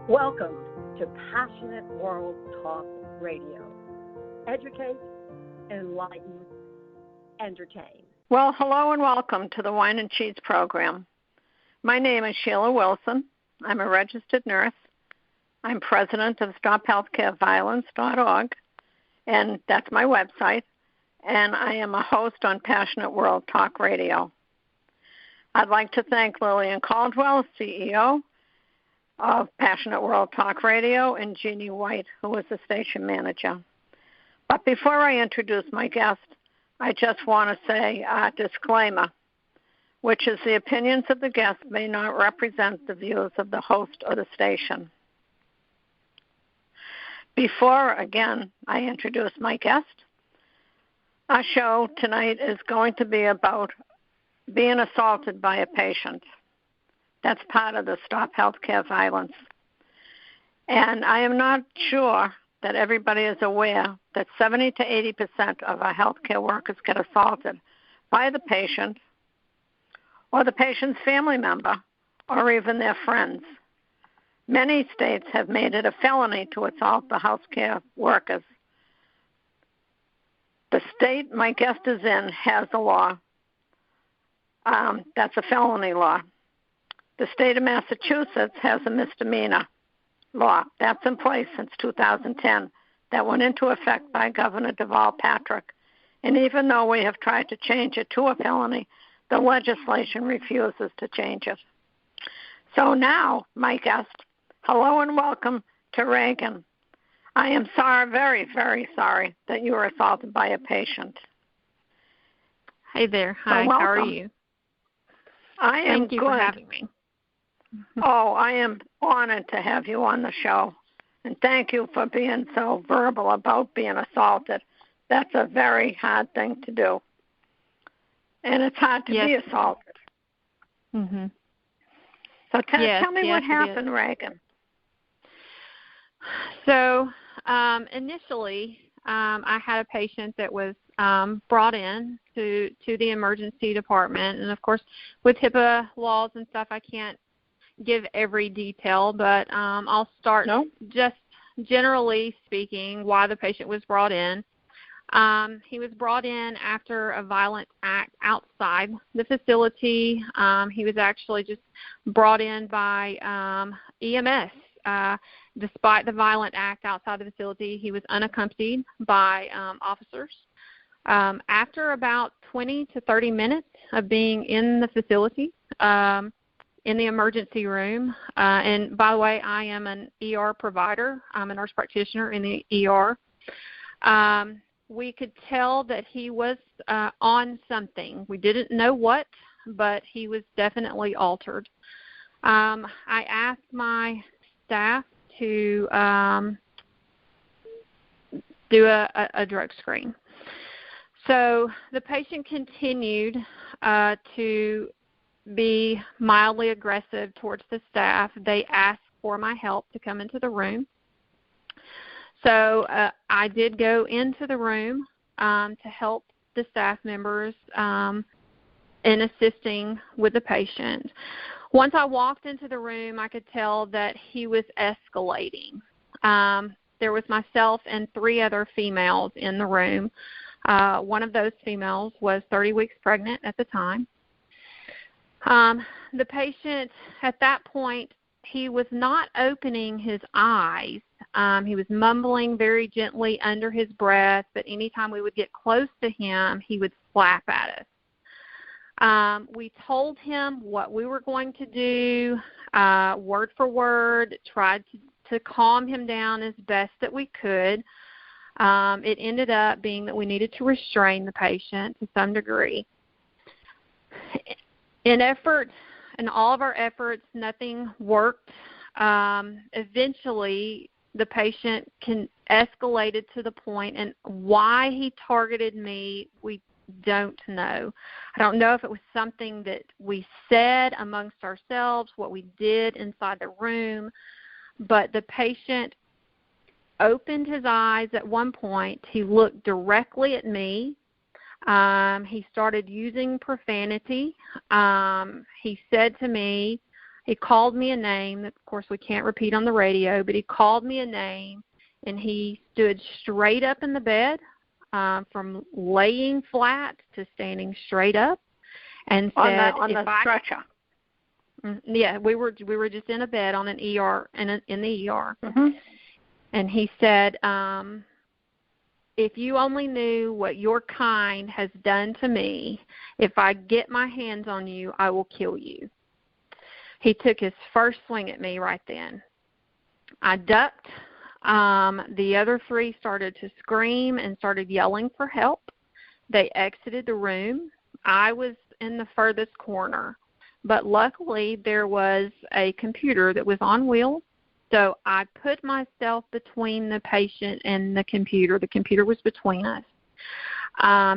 Welcome to Passionate World Talk Radio. Educate, enlighten, entertain. Well, hello and welcome to the Wine and Cheese program. My name is Sheila Wilson. I'm a registered nurse. I'm president of StopHealthCareViolence.org, and that's my website. And I am a host on Passionate World Talk Radio. I'd like to thank Lillian Caldwell, CEO of Passionate World Talk Radio, and Jeannie White, who is the station manager. But before I introduce my guest, I just want to say a disclaimer, which is the opinions of the guest may not represent the views of the host or the station. Before, again, I introduce my guest, our show tonight is going to be about being assaulted by a patient. That's part of the Stop Healthcare Violence. And I am not sure that everybody is aware that 70 to 80% of our healthcare workers get assaulted by the patient or the patient's family member or even their friends. Many states have made it a felony to assault the healthcare workers. The state my guest is in has a law. That's a felony law. The state of Massachusetts has a misdemeanor law. That's in place since 2010. That went into effect by Governor Deval Patrick. And even though we have tried to change it to a felony, the legislation refuses to change it. So now, my guest, hello and welcome to Regan. I am sorry, very, very sorry that you were assaulted by a patient. Hey there. Hi, so how are you? I am Thank you good. for having me. Oh, I am honored to have you on the show. And thank you for being so verbal about being assaulted. That's a very hard thing to do. And it's hard to be assaulted. Mm-hmm. So tell me what happened, Regan. So initially, I had a patient that was brought in to the emergency department. And, of course, with HIPAA laws and stuff, I can't give every detail, but I'll start just generally speaking why the patient was brought in. He was brought in after a violent act outside the facility. He was actually just brought in by EMS. Despite the violent act outside the facility, he was unaccompanied by officers. After about 20 to 30 minutes of being in the facility, in the emergency room, and by the way, I am an ER provider. I'm a nurse practitioner in the ER. We could tell that he was on something. We didn't know what, but he was definitely altered. I asked my staff to do a drug screen. So the patient continued to be mildly aggressive towards the staff. They asked for my help to come into the room. So I did go into the room to help the staff members in assisting with the patient. Once I walked into the room, I could tell that he was escalating. There was myself and 3 other females in the room. One of those females was 30 weeks pregnant at the time. The patient, at that point, he was not opening his eyes. He was mumbling very gently under his breath, but anytime we would get close to him, he would slap at us. We told him what we were going to do, word for word, tried to calm him down as best that we could. It ended up being that we needed to restrain the patient to some degree. In all of our efforts, nothing worked. Eventually, the patient escalated to the point, and why he targeted me, we don't know. I don't know if it was something that we said amongst ourselves, what we did inside the room, but the patient opened his eyes at one point. He looked directly at me. He started using profanity. He said to me, He called me a name that, of course, we can't repeat on the radio, but he called me a name, and he stood straight up in the bed, from laying flat to standing straight up, and said, on the stretcher. Yeah, we were just in a bed on an ER in the ER, Mm-hmm. and he said, if you only knew what your kind has done to me, if I get my hands on you, I will kill you. He took his first swing at me right then. I ducked. The other three started to scream and started yelling for help. They exited the room. I was in the furthest corner, but luckily there was a computer that was on wheels. So I put myself between the patient and the computer. The computer was between us.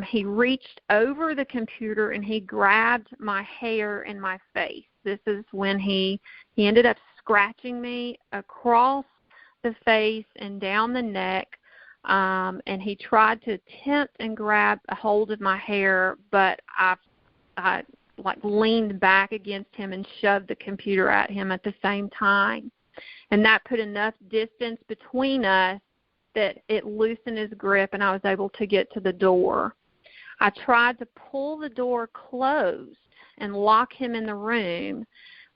He reached over the computer and he grabbed my hair and my face. This is when he ended up scratching me across the face and down the neck. And he tried to attempt and grab a hold of my hair, but I leaned back against him and shoved the computer at him at the same time. And that put enough distance between us that it loosened his grip and I was able to get to the door. I tried to pull the door closed and lock him in the room,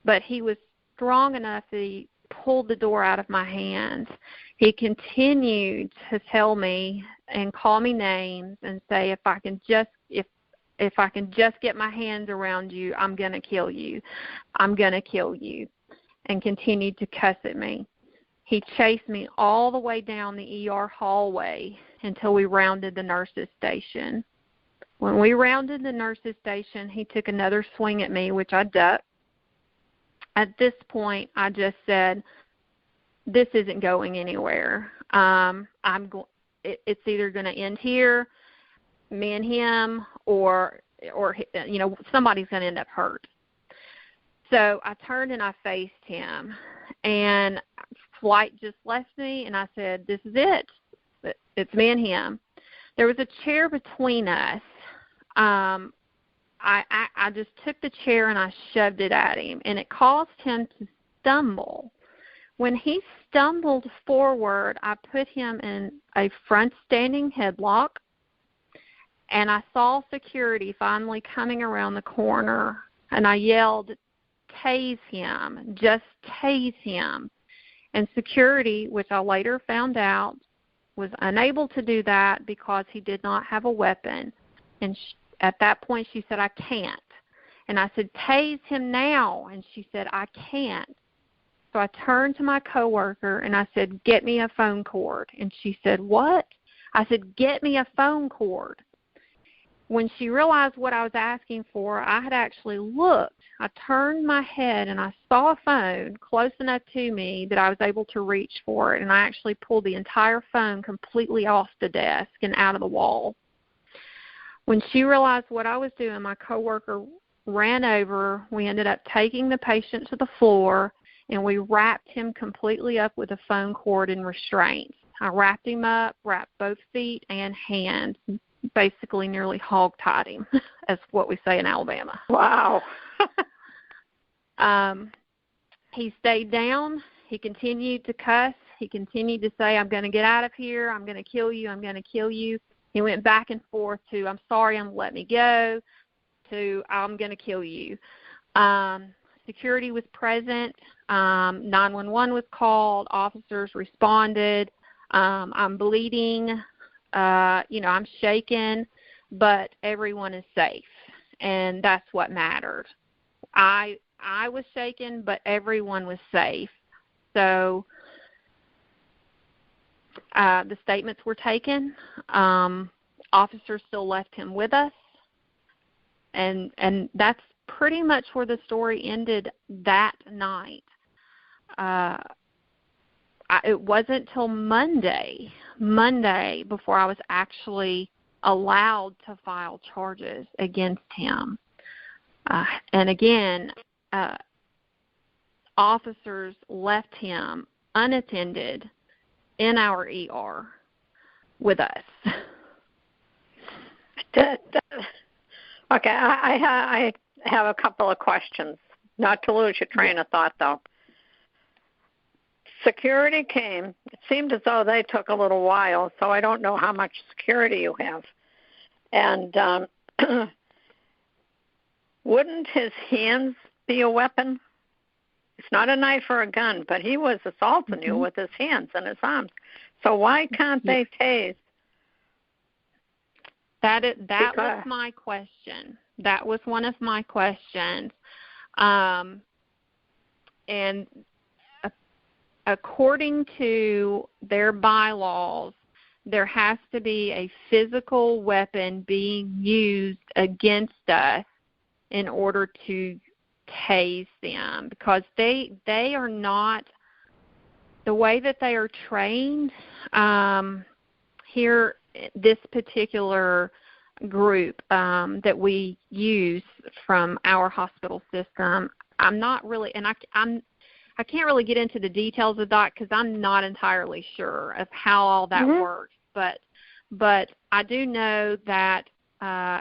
but he was strong enough that he pulled the door out of my hands. He continued to tell me and call me names and say, if I can just get my hands around you, I'm going to kill you. I'm going to kill you. And continued to cuss at me. He chased me all the way down the ER hallway until we rounded the nurse's station. When we rounded the nurse's station, he took another swing at me, which I ducked. At this point, I just said, this isn't going anywhere. It's either going to end here, me and him, or somebody's going to end up hurt. So I turned and I faced him, and flight just left me, and I said, this is it. It's me and him. There was a chair between us. I just took the chair and I shoved it at him, and it caused him to stumble. When he stumbled forward, I put him in a front standing headlock, and I saw security finally coming around the corner, and I yelled, tase him, just tase him. And security, which I later found out, was unable to do that because he did not have a weapon. And at that point she said, I can't. And I said, tase him now. And she said, I can't. So I turned to my coworker and I said, get me a phone cord. And she said, what? I said, get me a phone cord. When she realized what I was asking for, I had actually looked. I turned my head and I saw a phone close enough to me that I was able to reach for it, and I actually pulled the entire phone completely off the desk and out of the wall. When she realized what I was doing, my coworker ran over. We ended up taking the patient to the floor, and we wrapped him completely up with a phone cord and restraints. I wrapped him up, wrapped both feet and hands, basically nearly hog-tied him, as what we say in Alabama. Wow. He stayed down. He continued to cuss. He continued to say, I'm going to get out of here. I'm going to kill you. I'm going to kill you. He went back and forth to, I'm sorry, let me go, to, I'm going to kill you. Security was present. 911 was called. Officers responded. I'm bleeding. I'm shaken, but everyone is safe, and that's what mattered. I was shaken, but everyone was safe. So the statements were taken. Officers still left him with us, and that's pretty much where the story ended that night. It wasn't till Monday before I was actually allowed to file charges against him. And again, officers left him unattended in our ER with us. Okay, I have a couple of questions not to lose your train of thought, though. Security came. It seemed as though they took a little while, so I don't know how much security you have. And wouldn't his hands be a weapon? It's not a knife or a gun, but he was assaulting you with his hands and his arms. So why can't they tase? That was my question. That was one of my questions. And according to their bylaws, there has to be a physical weapon being used against us in order to tase them, because they are not, the way that they are trained here, this particular group that we use from our hospital system, I'm not really, and I can't really get into the details of that because I'm not entirely sure of how all that works. But I do know that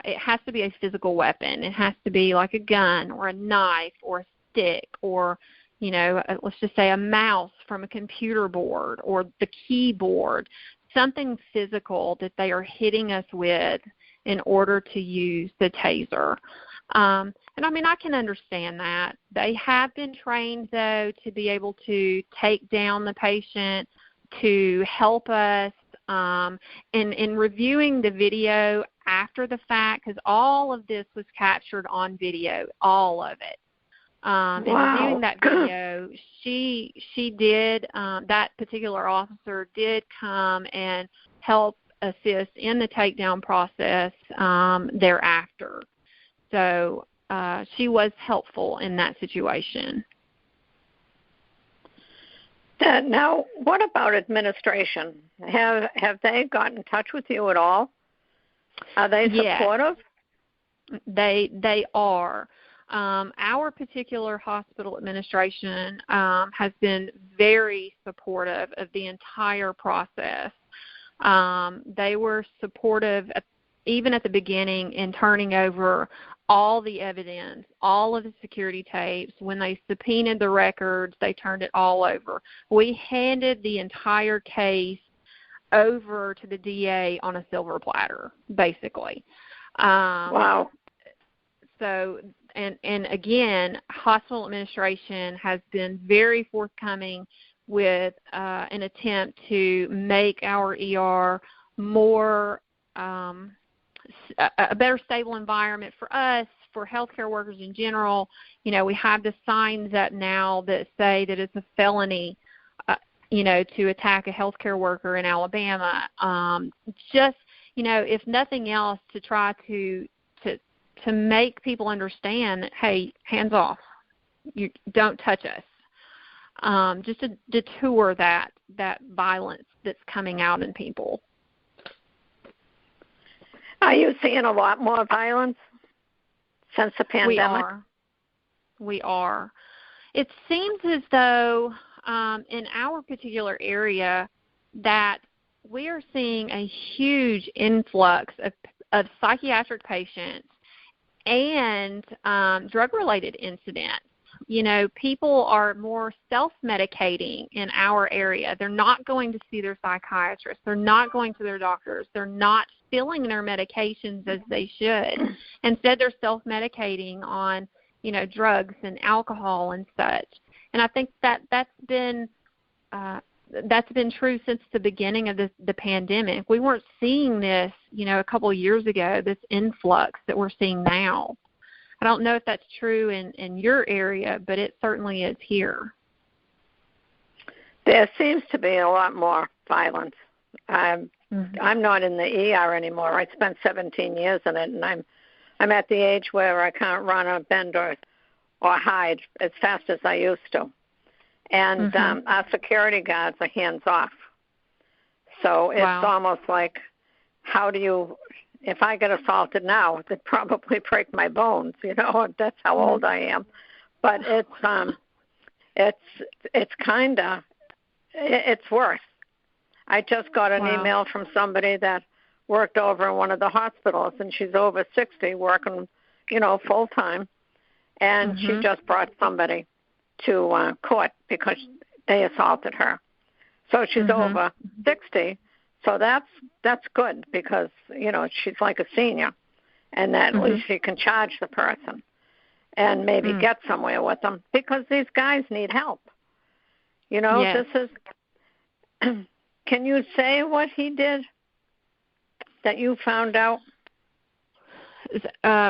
it has to be a physical weapon. It has to be like a gun or a knife or a stick or, let's just say a mouse from a computer board or the keyboard, something physical that they are hitting us with in order to use the taser. And I mean, I can understand that. They have been trained, though, to be able to take down the patient, to help us in reviewing the video after the fact, because all of this was captured on video, all of it. And reviewing that video, she did, that particular officer did come and help assist in the takedown process thereafter. So she was helpful in that situation. Now, what about administration? Have they gotten in touch with you at all? Are they supportive? Yes, they are. Our particular hospital administration has been very supportive of the entire process. They were supportive even at the beginning in turning over all the evidence, all of the security tapes. When they subpoenaed the records, they turned it all over. We handed the entire case over to the DA on a silver platter, basically. Wow. So, and again, hospital administration has been very forthcoming with an attempt to make our ER more a better stable environment for us, for healthcare workers in general. We have the signs up now that say that it's a felony, to attack a healthcare worker in Alabama. Just, if nothing else, to try to make people understand that, hey, hands off, you don't touch us. Just to deter that violence that's coming out in people. Are you seeing a lot more violence since the pandemic? We are. It seems as though in our particular area that we are seeing a huge influx of psychiatric patients and drug-related incidents. People are more self-medicating in our area. They're not going to see their psychiatrist. They're not going to their doctors. They're not filling their medications as they should. Instead, they're self-medicating on, drugs and alcohol and such. And I think that's been true since the beginning of the pandemic. We weren't seeing this, a couple of years ago, this influx that we're seeing now. I don't know if that's true in your area, but it certainly is here. There seems to be a lot more violence. I'm not in the ER anymore. I spent 17 years in it, and I'm at the age where I can't run or bend or hide as fast as I used to. And our security guards are hands off. So it's almost like, if I get assaulted now, it'd probably break my bones, that's how old I am. But it's worse. I just got an email from somebody that worked over in one of the hospitals, and she's over 60 working, full time. and she just brought somebody to court because they assaulted her. So she's over 60. So that's good because, she's like a senior, and that at least she can charge the person and maybe get somewhere with them because these guys need help. Yes. This is can you say what he did that you found out?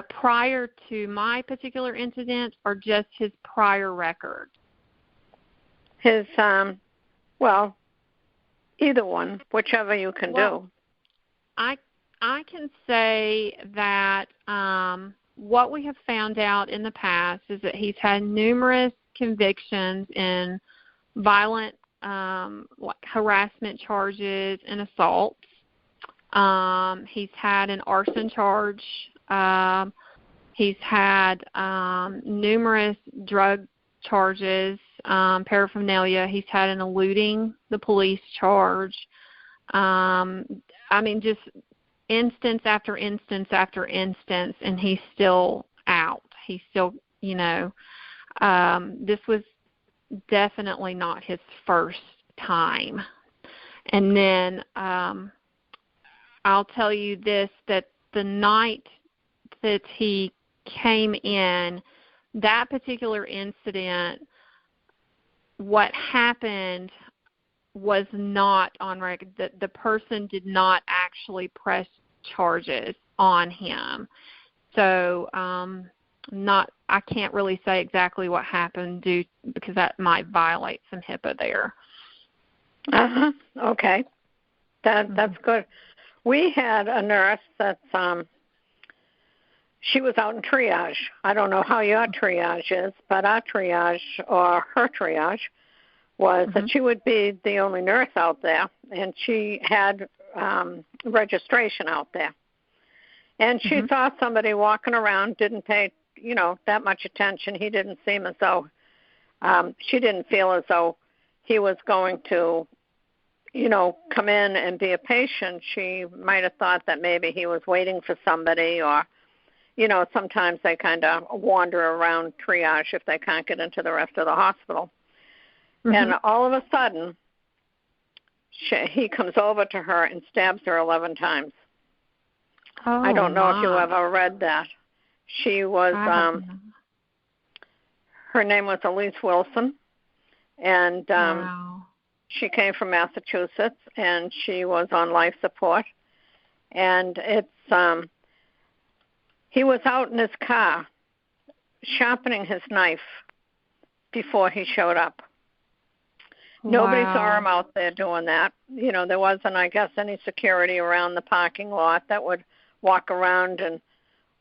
Prior to my particular incident or just his prior record? His, either one, whichever you can do. I can say that what we have found out in the past is that he's had numerous convictions in violent harassment charges and assaults. He's had an arson charge. He's had numerous drug charges, paraphernalia. He's had an eluding the police charge. Just instance after instance after instance, and he's still out. He's still, this was definitely not his first time. And then I'll tell you this, that the night that he came in, that particular incident, what happened was not on record. The person did not actually press charges on him. So I can't really say exactly what happened because that might violate some HIPAA there. Okay. That's good. We had a nurse that's she was out in triage. I don't know how your triage is, but our triage or her triage was that she would be the only nurse out there, and she had registration out there. And she saw somebody walking around, didn't pay, that much attention. He didn't seem as though, she didn't feel as though he was going to, come in and be a patient. She might have thought that maybe he was waiting for somebody, or, sometimes they kind of wander around triage if they can't get into the rest of the hospital. And all of a sudden, he comes over to her and stabs her 11 times. Oh, I don't know if you ever read that. She was, her name was Elise Wilson, and she came from Massachusetts, and she was on life support. And he was out in his car sharpening his knife before he showed up. Nobody saw him out there doing that. There wasn't, I guess, any security around the parking lot that would walk around and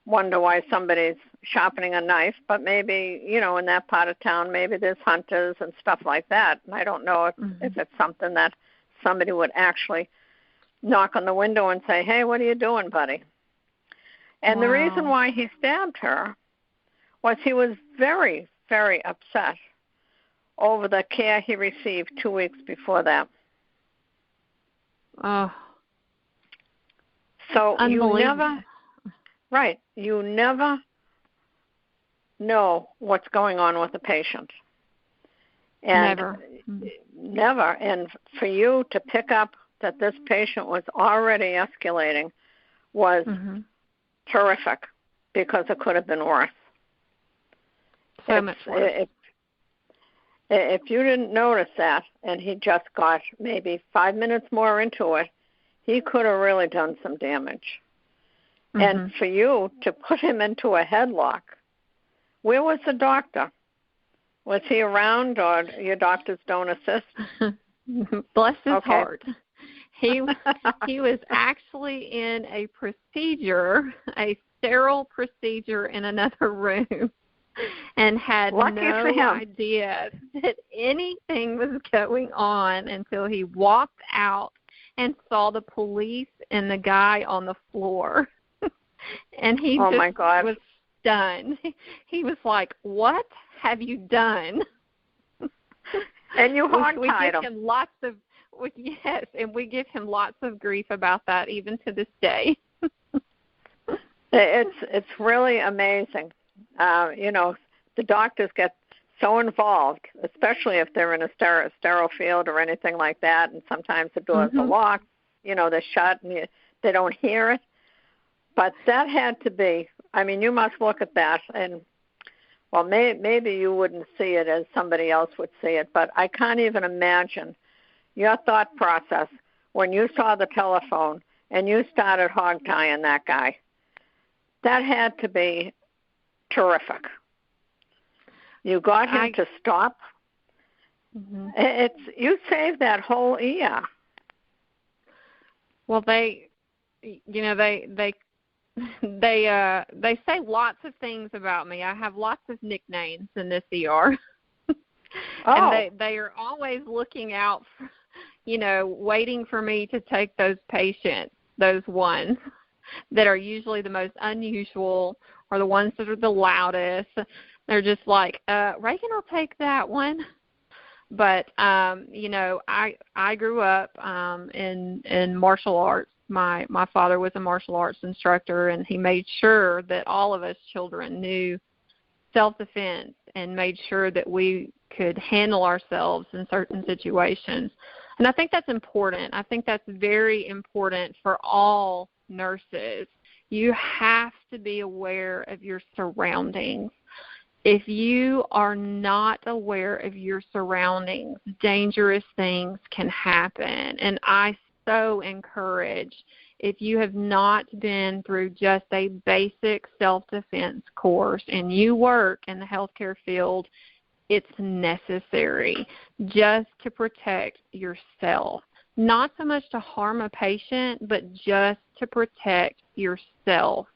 wonder why somebody's sharpening a knife. But maybe, in that part of town, maybe there's hunters and stuff like that. And I don't know if it's something that somebody would actually knock on the window and say, hey, what are you doing, buddy? And the reason why he stabbed her was he was very, very upset over the care he received 2 weeks before that. Oh. So you never know what's going on with the patient. And Never. And for you to pick up that this patient was already escalating was terrific, because it could have been worse. So much worse. If you didn't notice that, and he just got maybe 5 minutes more into it, he could have really done some damage. And for you to put him into a headlock, where was the doctor? Was he around, or your doctors don't assist? Bless his heart. He was actually in a procedure, a sterile procedure in another room, and had no idea that anything was going on until he walked out and saw the police and the guy on the floor. And he was stunned. He was like, what have you done? And you hog-tied him. Yes, and we give him lots of grief about that even to this day. It's really amazing. the doctors get so involved, especially if they're in a sterile field or anything like that, and sometimes the doors are locked, they're shut, and they don't hear it. But that had to be, you must look at that, and, well, maybe you wouldn't see it as somebody else would see it, but I can't even imagine your thought process when you saw the telephone and you started hog-tying that guy. That had to be terrific. You got him to stop. You saved that whole ear. Well, they say lots of things about me. I have lots of nicknames in this ER. And they are always looking out for, waiting for me to take those patients, those ones that are usually the most unusual or the ones that are the loudest. They're just like, Reagan will take that one. But, I grew up in martial arts. My father was a martial arts instructor, and he made sure that all of us children knew self-defense and made sure that we could handle ourselves in certain situations. And I think that's important. I think that's very important for all nurses. You have to be aware of your surroundings. If you are not aware of your surroundings, dangerous things can happen. And I so encourage, if you have not been through just a basic self-defense course and you work in the healthcare field, it's necessary just to protect yourself. Not so much to harm a patient, but just to protect yourself.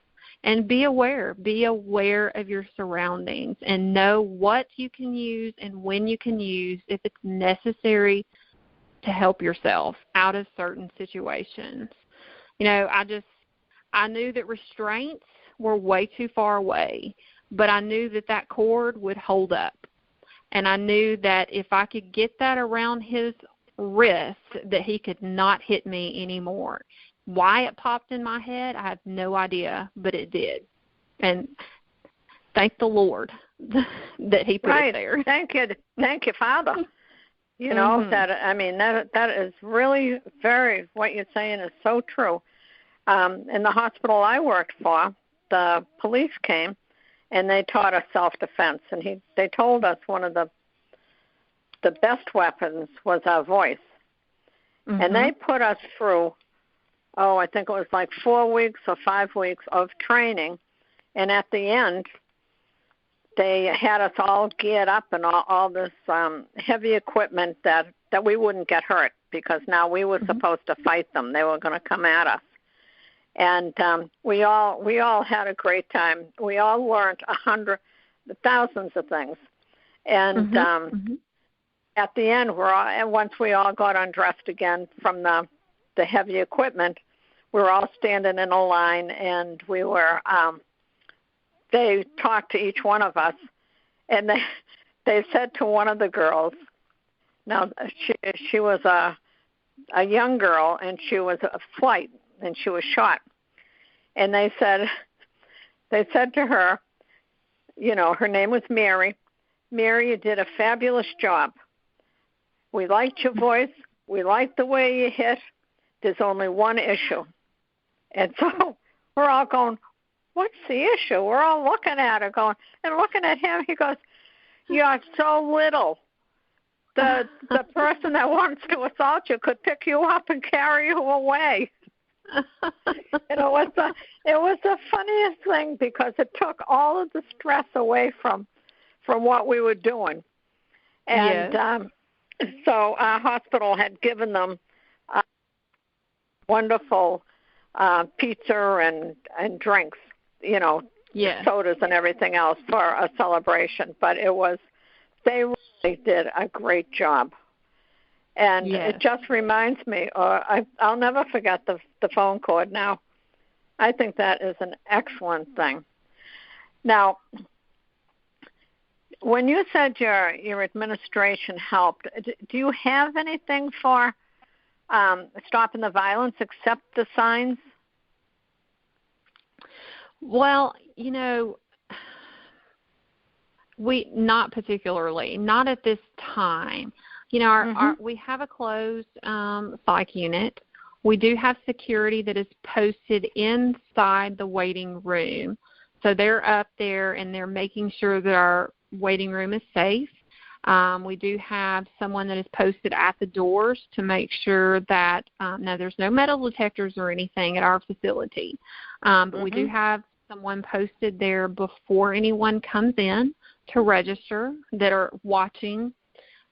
And be aware of your surroundings and know what you can use and when you can use if it's necessary to help yourself out of certain situations. I knew that restraints were way too far away, but I knew that cord would hold up. And I knew that if I could get that around his wrist, that he could not hit me anymore. Why it popped in my head, I have no idea, but it did. And thank the Lord that he put it there. Thank you, Father. That is really what you're saying is so true. In the hospital I worked for, the police came and they taught us self-defense, and they told us one of the best weapons was our voice. And they put us through, I think it was like 4 weeks or 5 weeks of training, and at the end they had us all geared up and all this heavy equipment that we wouldn't get hurt, because now we were supposed to fight them. They were going to come at us. And we all had a great time. We all learned thousands of things. And at the end, once we all got undressed again from the heavy equipment, we were all standing in a line, and we were they talked to each one of us, and they said to one of the girls, now she was a young girl, and she was a flight, and she was shot. And they said to her, her name was Mary. Mary, you did a fabulous job. We liked your voice. We liked the way you hit. There's only one issue. And so we're all going, what's the issue? We're all looking at her going, and looking at him, he goes, you're so little. The person that wants to assault you could pick you up and carry you away. And it was the funniest thing, because it took all of the stress away from what we were doing. And so our hospital had given them wonderful pizza and drinks, sodas and everything else for a celebration. But they really did a great job. And it just reminds me, I'll never forget the phone cord now. I think that is an excellent thing. Now, when you said your administration helped, do you have anything for stopping the violence except the signs? Well, We not particularly, not at this time. You know, we have a closed psych unit. We do have security that is posted inside the waiting room. So they're up there and they're making sure that our waiting room is safe. We do have someone that is posted at the doors to make sure that, now there's no metal detectors or anything at our facility, but we do have someone posted there before anyone comes in to register that are watching.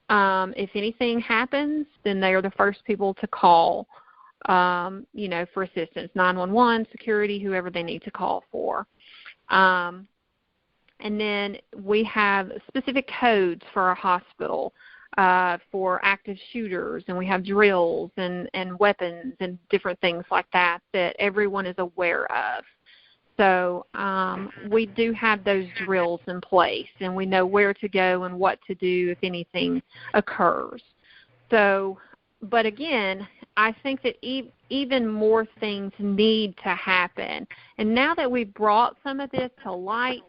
If anything happens, then they are the first people to call, you know, for assistance, 911, security, whoever they need to call for. And then we have specific codes for our hospital for active shooters, and we have drills and weapons and different things like that that everyone is aware of. So we do have those drills in place, and we know where to go and what to do if anything occurs. So, but again, I think that even more things need to happen. And now that we've brought some of this to light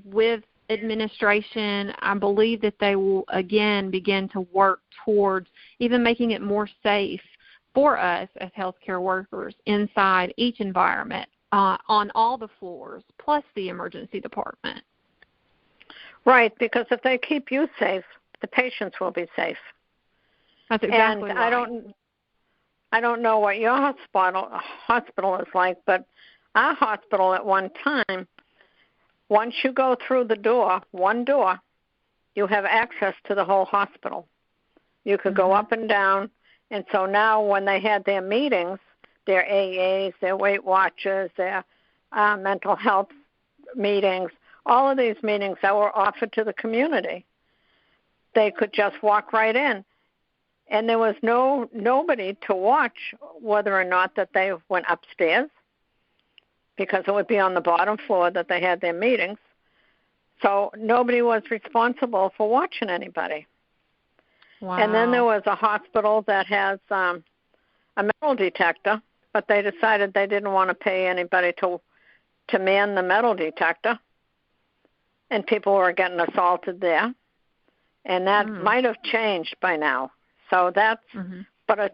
with administration, I believe that they will, again, begin to work towards even making it more safe for us as healthcare workers inside each environment on all the floors, plus the emergency department. Right, because if they keep you safe, the patients will be safe. That's exactly and right. I don't know what your hospital is like, but our hospital at one time, once you go through the door, one door, you have access to the whole hospital. You could go up and down. And so now when they had their meetings, their AAs, their Weight Watchers, their mental health meetings, all of these meetings that were offered to the community, they could just walk right in. And there was nobody to watch whether or not that they went upstairs, because it would be on the bottom floor that they had their meetings. So nobody was responsible for watching anybody. Wow. And then there was a hospital that has a metal detector, but they decided they didn't want to pay anybody to man the metal detector, and people were getting assaulted there. And that might have changed by now. So that's, but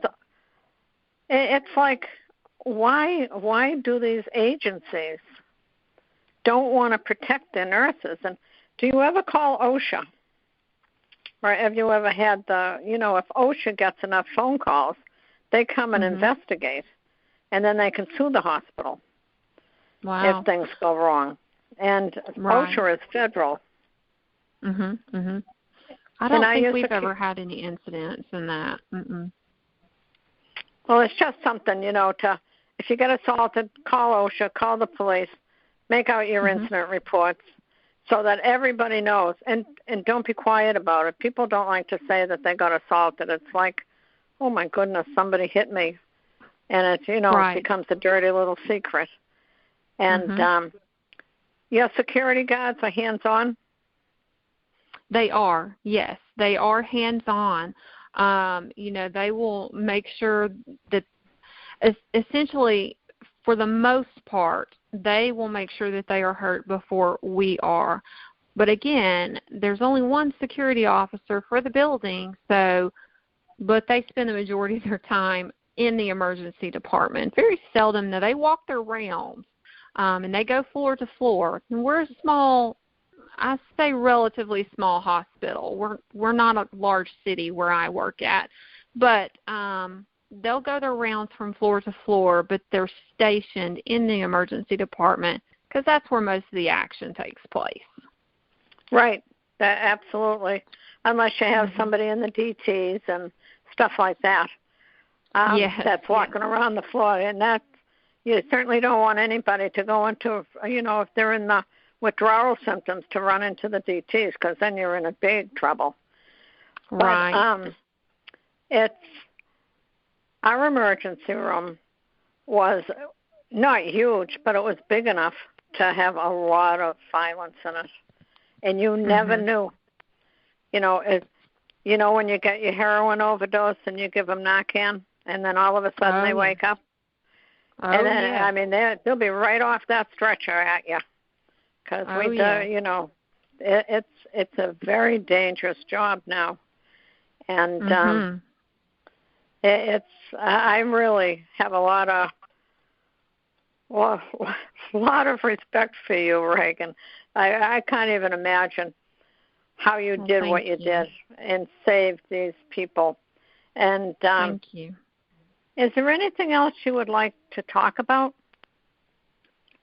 it's like, why do these agencies don't want to protect their nurses? And do you ever call OSHA? Or have you ever had if OSHA gets enough phone calls, they come and investigate, and then they can sue the hospital if things go wrong. And OSHA is federal. I don't think we've ever had any incidents in that. Well, it's just something, if you get assaulted, call OSHA, call the police, make out your incident reports so that everybody knows. And don't be quiet about it. People don't like to say that they got assaulted. It's like, oh, my goodness, somebody hit me. And it's, it becomes a dirty little secret. And your security guards are hands-on? They are, yes. They are hands-on. They will make sure that essentially, for the most part, they will make sure that they are hurt before we are. But again, there's only one security officer for the building, but they spend the majority of their time in the emergency department. Very seldom, they walk their rounds, and they go floor to floor. And we're a small, I say relatively small hospital. We're not a large city where I work at, but they'll go their rounds from floor to floor, but they're stationed in the emergency department because that's where most of the action takes place. Right, absolutely. Unless you have somebody in the DTs and stuff like that that's walking around the floor, and that you certainly don't want anybody to go into, if they're in the withdrawal symptoms, to run into the DTs, because then you're in a big trouble. Right. But our emergency room was not huge, but it was big enough to have a lot of violence in it. And you never knew. When you get your heroin overdose and you give them Narcan, and then all of a sudden they wake up. And then, they'll be right off that stretcher at you. Because It's a very dangerous job now, and I really have a lot of respect for you, Regan. I can't even imagine how you did what you did and saved these people. And thank you. Is there anything else you would like to talk about?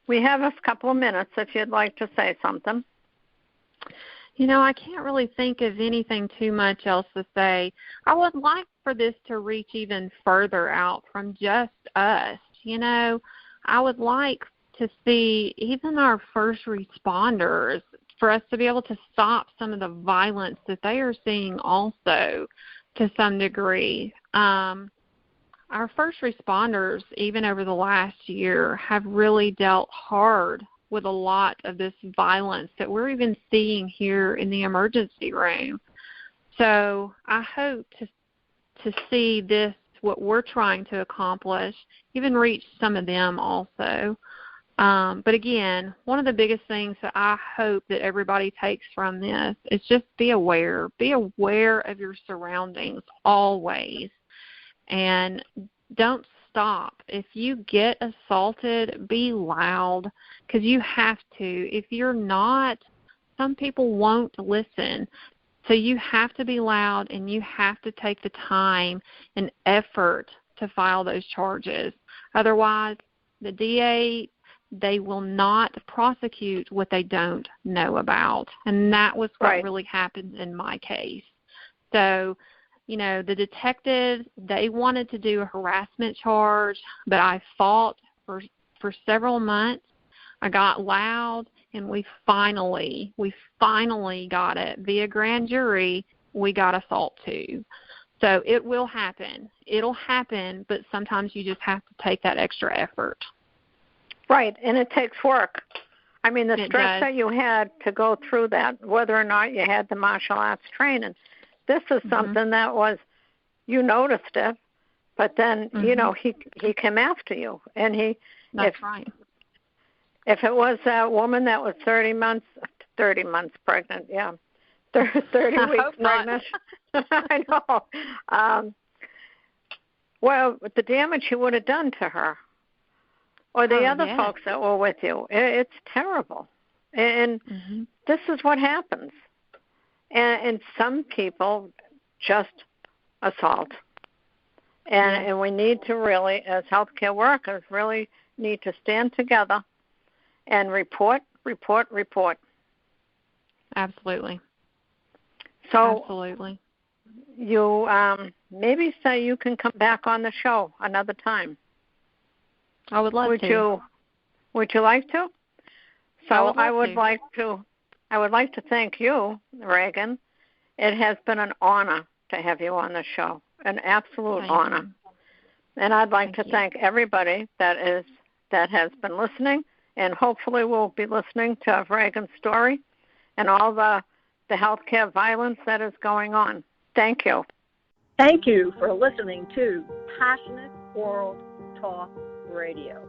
We have a couple of minutes if you'd like to say something. I can't really think of anything too much else to say. I would like for this to reach even further out from just us. I would like to see even our first responders, for us to be able to stop some of the violence that they are seeing also to some degree. Our first responders, even over the last year, have really dealt hard with a lot of this violence that we're even seeing here in the emergency room. So I hope to see this, what we're trying to accomplish, even reach some of them also. But again, one of the biggest things that I hope that everybody takes from this is just be aware. Be aware of your surroundings always. And don't stop. If you get assaulted, be loud, because you have to. If you're not, some people won't listen. So you have to be loud, and you have to take the time and effort to file those charges. Otherwise, the DA, they will not prosecute what they don't know about. And that was what really happened in my case. So, the detectives, they wanted to do a harassment charge, but I fought for several months. I got loud, and we finally got it. Via grand jury, we got assault too. So it will happen. It'll happen, but sometimes you just have to take that extra effort. Right, and it takes work. I mean, the stress that you had to go through that, whether or not you had the martial arts training, this is something that was, you noticed it, but then, he came after you. And That's right. If it was that woman that was 30 months pregnant, 30 weeks pregnant. I know. Well, the damage you would have done to her, or the other folks that were with you, it's terrible. And this is what happens. And some people just assault. And we need to really, as healthcare workers, really need to stand together and report. Absolutely. So absolutely. You maybe say you can come back on the show another time. I would love to. Would you like to? So I would like to thank you, Regan. It has been an honor to have you on the show, an absolute honor. And I'd like to thank everybody that has been listening, and hopefully will be listening to Regan's story and all the healthcare violence that is going on. Thank you. Thank you for listening to Passionate World Talk Radio.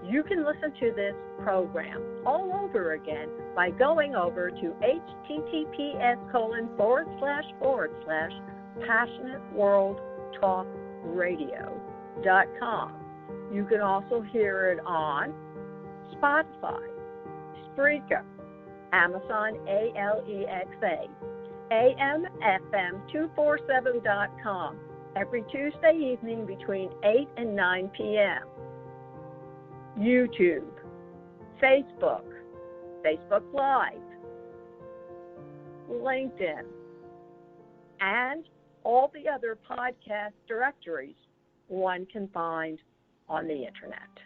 You can listen to this program all over again by going over to https://passionateworldtalkradio.com. You can also hear it on Spotify, Spreaker, Amazon Alexa, AMFM247.com every Tuesday evening between 8 and 9 p.m. YouTube, Facebook Live, LinkedIn, and all the other podcast directories one can find on the Internet.